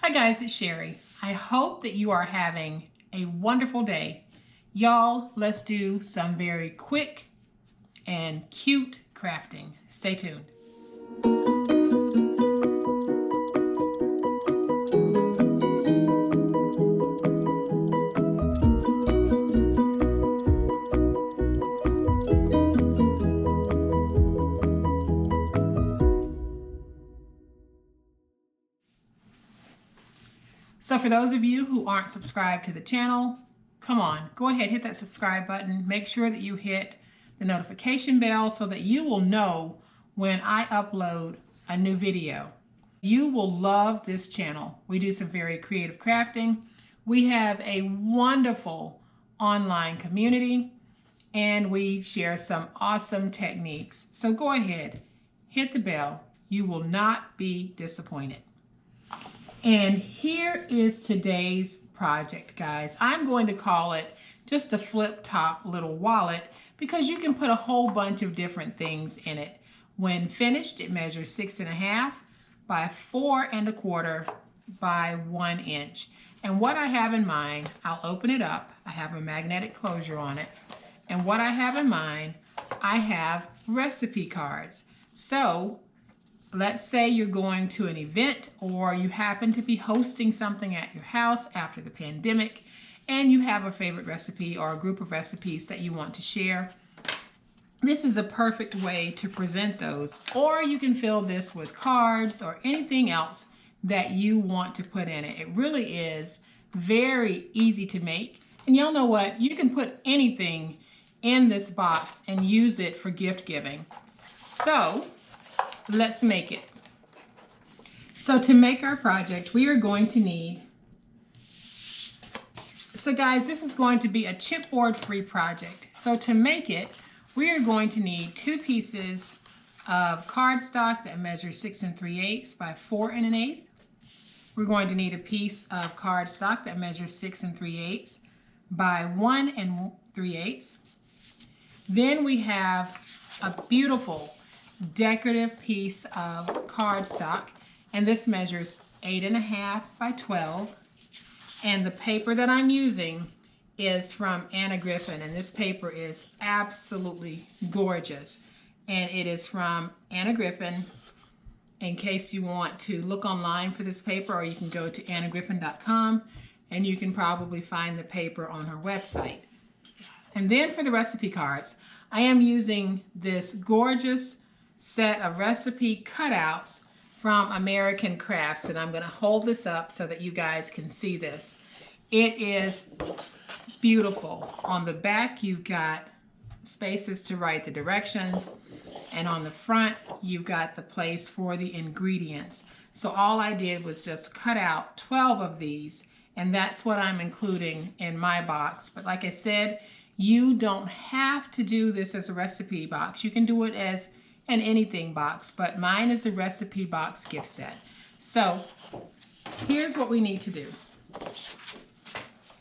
Hi guys, it's Sherry. I hope that you are having a wonderful day. Y'all, let's do some very quick and cute crafting. Stay tuned. So for those of you who aren't subscribed to the channel, come on, go ahead, hit that subscribe button. Make sure that you hit the notification bell so that you will know when I upload a new video. You will love this channel. We do some very creative crafting. We have a wonderful online community and we share some awesome techniques. So go ahead, hit the bell. You will not be disappointed. And here is today's project, guys. I'm going to call it just a flip top little wallet because you can put a whole bunch of different things in it. When finished, it measures 6.5 by 4.25 by 1 inch. And what I have in mind, I'll open it up. I have a magnetic closure on it. And what I have in mind, I have recipe cards. So let's say you're going to an event or you happen to be hosting something at your house after the pandemic and you have a favorite recipe or a group of recipes that you want to share. This is a perfect way to present those. Or you can fill this with cards or anything else that you want to put in it. It really is very easy to make. And y'all know what? You can put anything in this box and use it for gift giving. So let's make it. So to make our project, we are going to need, so guys, this is going to be a chipboard free project. So to make it, we are going to need 2 pieces of cardstock that measures 6 3/8 by 4 1/8. We're going to need a piece of cardstock that measures 6 3/8 by 1 3/8. Then we have a beautiful decorative piece of cardstock, and this measures 8.5 by 12. And the paper that I'm using is from Anna Griffin, and this paper is absolutely gorgeous. And it is from Anna Griffin. In case you want to look online for this paper, or you can go to annagriffin.com and you can probably find the paper on her website. And then for the recipe cards, I am using this gorgeous set of recipe cutouts from American Crafts, and I'm going to hold this up so that you guys can see this. It is beautiful. On the back you've got spaces to write the directions, and on the front you've got the place for the ingredients. So all I did was just cut out 12 of these, and that's what I'm including in my box. But like I said, you don't have to do this as a recipe box. You can do it as an anything box, but mine is a recipe box gift set. So here's what we need to do.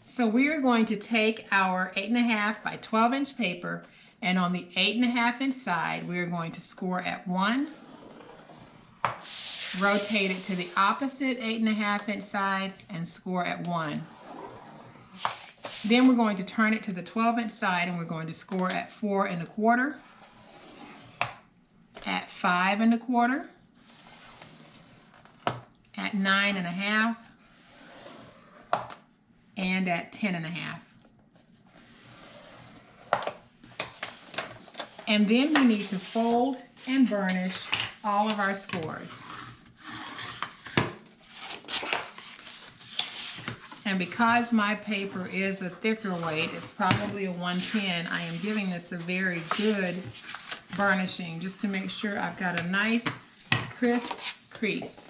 So we are going to take our 8.5 by 12 inch paper, and on the 8.5 inch side, we are going to score at 1, rotate it to the opposite 8.5 inch side and score at 1. Then we're going to turn it to the 12 inch side and we're going to score at 4 1/4, at 5 1/4, at 9 1/2, and at 10 1/2. And then we need to fold and burnish all of our scores. And because my paper is a thicker weight, it's probably a 110, I am giving this a very good burnishing just to make sure I've got a nice crisp crease.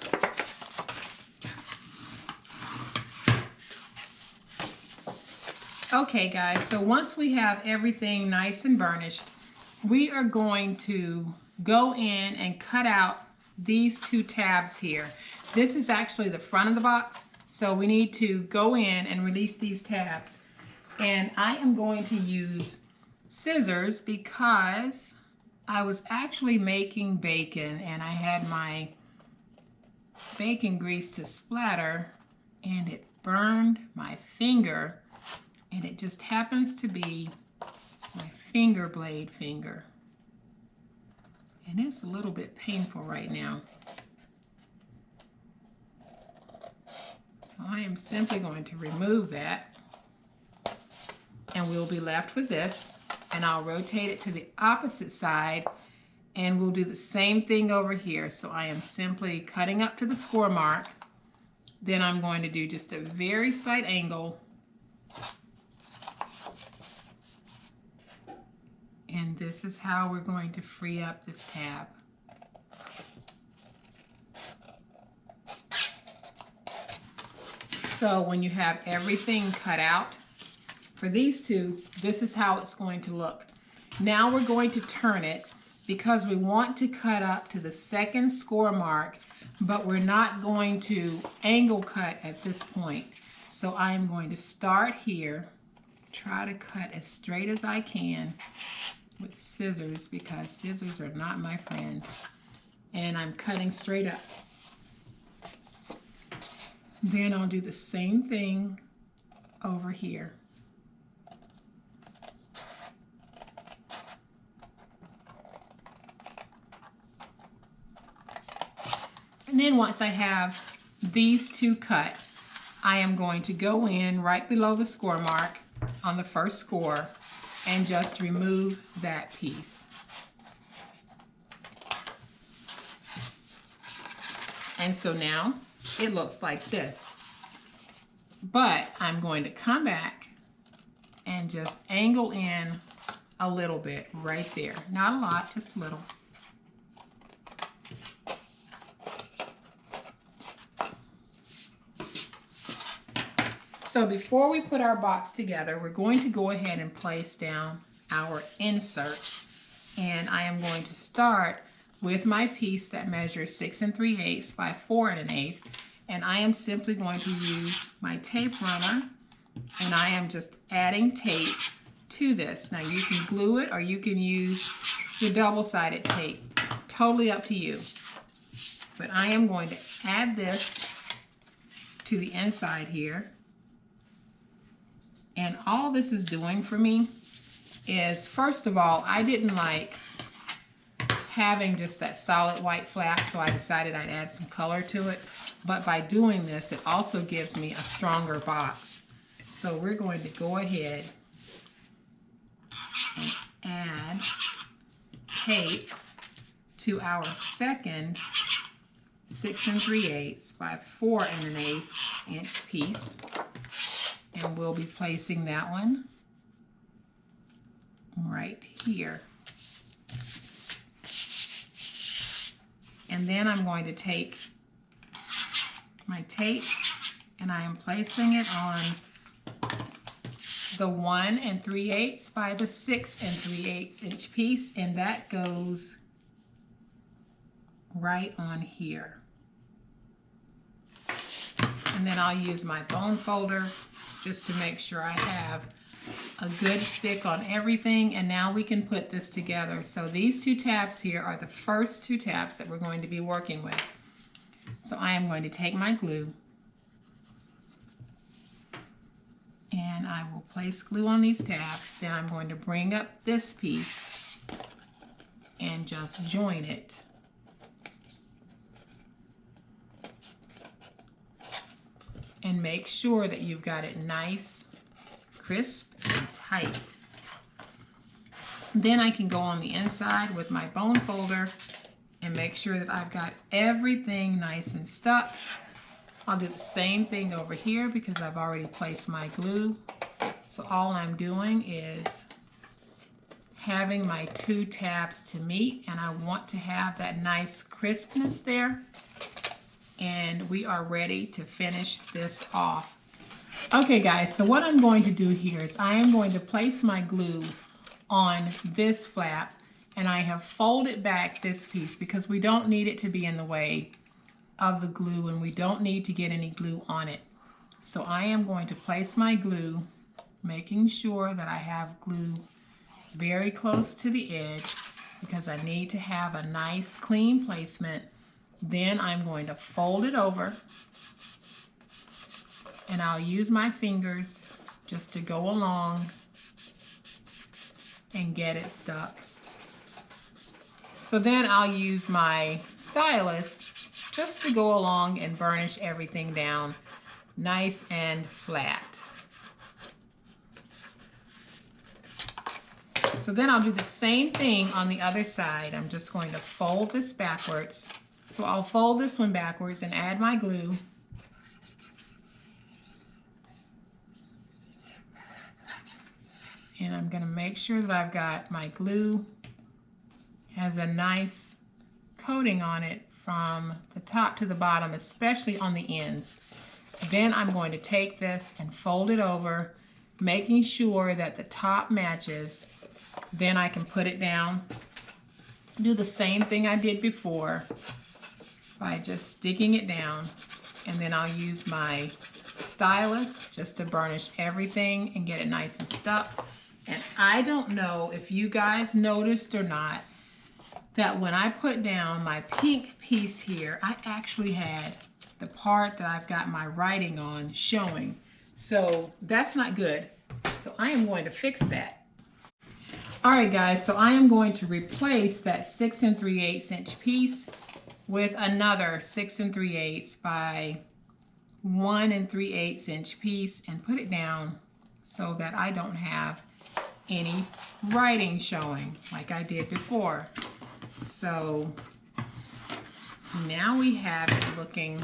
Okay guys, so once we have everything nice and burnished, we are going to go in and cut out these 2 tabs here. This is actually the front of the box, so we need to go in and release these tabs. And I am going to use scissors because I was actually making bacon and I had my bacon grease to splatter and it burned my finger, and it just happens to be my finger blade finger. And it's a little bit painful right now. So I am simply going to remove that, and we'll be left with this, and I'll rotate it to the opposite side, and we'll do the same thing over here. So I am simply cutting up to the score mark. Then I'm going to do just a very slight angle, and this is how we're going to free up this tab. So when you have everything cut out for these two, this is how it's going to look. Now we're going to turn it because we want to cut up to the second score mark, but we're not going to angle cut at this point. So I'm going to start here, try to cut as straight as I can with scissors because scissors are not my friend. And I'm cutting straight up. Then I'll do the same thing over here. And then once I have these two cut, I am going to go in right below the score mark on the first score and just remove that piece. And so now it looks like this. But I'm going to come back and just angle in a little bit right there. Not a lot, just a little. So before we put our box together, we're going to go ahead and place down our inserts. And I am going to start with my piece that measures 6 3/8 by 4 1/8. And I am simply going to use my tape runner, and I am just adding tape to this. Now you can glue it or you can use your double-sided tape. Totally up to you. But I am going to add this to the inside here. And all this is doing for me is, first of all, I didn't like having just that solid white flap, so I decided I'd add some color to it. But by doing this, it also gives me a stronger box. So we're going to go ahead and add tape to our second 6 3/8 by 4 1/8 inch piece. And we'll be placing that one right here. And then I'm going to take my tape and I am placing it on the 1 3/8 by the 6 3/8 inch piece, and that goes right on here. And then I'll use my bone folder just to make sure I have a good stick on everything, and now we can put this together. So these two tabs here are the first two tabs that we're going to be working with. So I am going to take my glue, and I will place glue on these tabs. Then I'm going to bring up this piece and just join it. And make sure that you've got it nice, crisp, and tight. Then I can go on the inside with my bone folder and make sure that I've got everything nice and stuck. I'll do the same thing over here because I've already placed my glue. So all I'm doing is having my two tabs to meet, and I want to have that nice crispness there. And we are ready to finish this off. Okay guys, so what I'm going to do here is I am going to place my glue on this flap, and I have folded back this piece because we don't need it to be in the way of the glue, and we don't need to get any glue on it. So I am going to place my glue, making sure that I have glue very close to the edge because I need to have a nice clean placement. Then I'm going to fold it over, and I'll use my fingers just to go along and get it stuck. So then I'll use my stylus just to go along and burnish everything down nice and flat. So then I'll do the same thing on the other side. I'm just going to fold this backwards. So I'll fold this one backwards and add my glue. And I'm going to make sure that I've got my glue has a nice coating on it from the top to the bottom, especially on the ends. Then I'm going to take this and fold it over, making sure that the top matches. Then I can put it down. Do the same thing I did before by just sticking it down, and then I'll use my stylus just to burnish everything and get it nice and stuck. And I don't know if you guys noticed or not that when I put down my pink piece here, I actually had the part that I've got my writing on showing. So that's not good. So I am going to fix that. All right, guys, so I am going to replace that 6 3/8 inch piece with another 6 3/8 by 1 3/8 inch piece and put it down so that I don't have any writing showing like I did before. So now we have it looking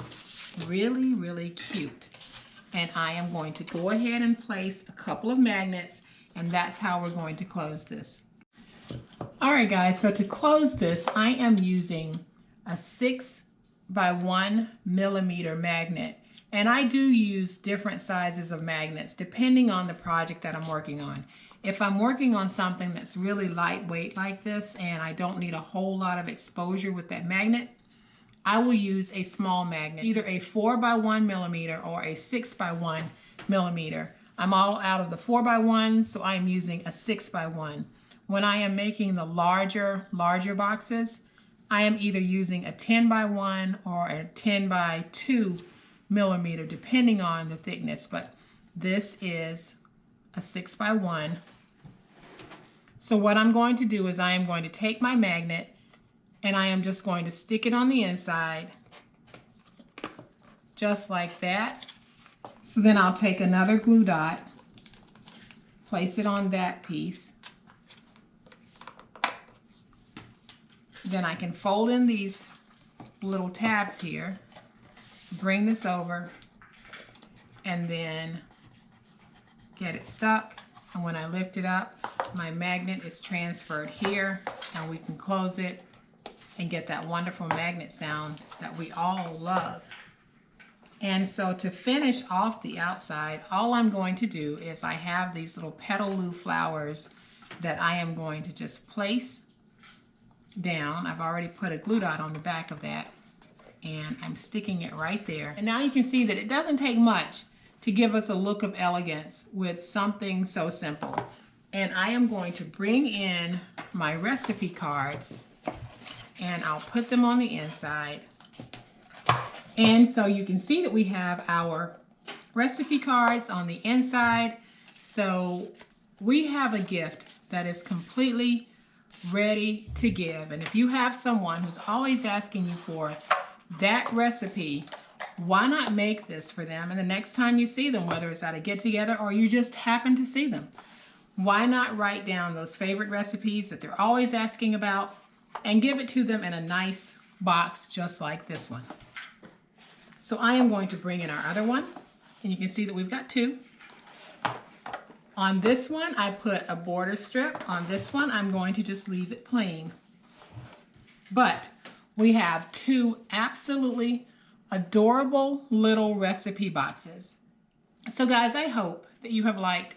really, really cute. And I am going to go ahead and place a couple of magnets, and that's how we're going to close this. All right, guys, so to close this, I am using a 6 by 1 millimeter magnet. And I do use different sizes of magnets depending on the project that I'm working on. If I'm working on something that's really lightweight like this and I don't need a whole lot of exposure with that magnet, I will use a small magnet, either a 4 by 1 millimeter or a 6 by 1 millimeter. I'm all out of the 4 by 1s, so I'm using a 6 by 1. When I am making the larger boxes, I am either using a 10 by 1 or a 10 by 2 millimeter, depending on the thickness. But this is a 6 by 1. So what I'm going to do is I am going to take my magnet and I am just going to stick it on the inside, just like that. So then I'll take another glue dot, place it on that piece. Then I can fold in these little tabs here, bring this over, and then get it stuck. And when I lift it up, my magnet is transferred here, and we can close it and get that wonderful magnet sound that we all love. And so to finish off the outside, all I'm going to do is I have these little petaloo flowers that I am going to just place down. I've already put a glue dot on the back of that, and I'm sticking it right there. And now you can see that it doesn't take much to give us a look of elegance with something so simple. And I am going to bring in my recipe cards, and I'll put them on the inside. And so you can see that we have our recipe cards on the inside. So we have a gift that is completely ready to give. And if you have someone who's always asking you for that recipe, why not make this for them? And the next time you see them, whether it's at a get-together or you just happen to see them, why not write down those favorite recipes that they're always asking about and give it to them in a nice box just like this one. So I am going to bring in our other one, and you can see that we've got two. On this one, I put a border strip. On this one, I'm going to just leave it plain. But we have two absolutely adorable little recipe boxes. So guys, I hope that you have liked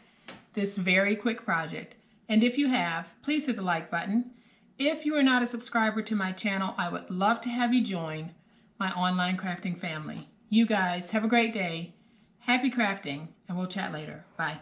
this very quick project. And if you have, please hit the like button. If you are not a subscriber to my channel, I would love to have you join my online crafting family. You guys have a great day. Happy crafting, and we'll chat later. Bye.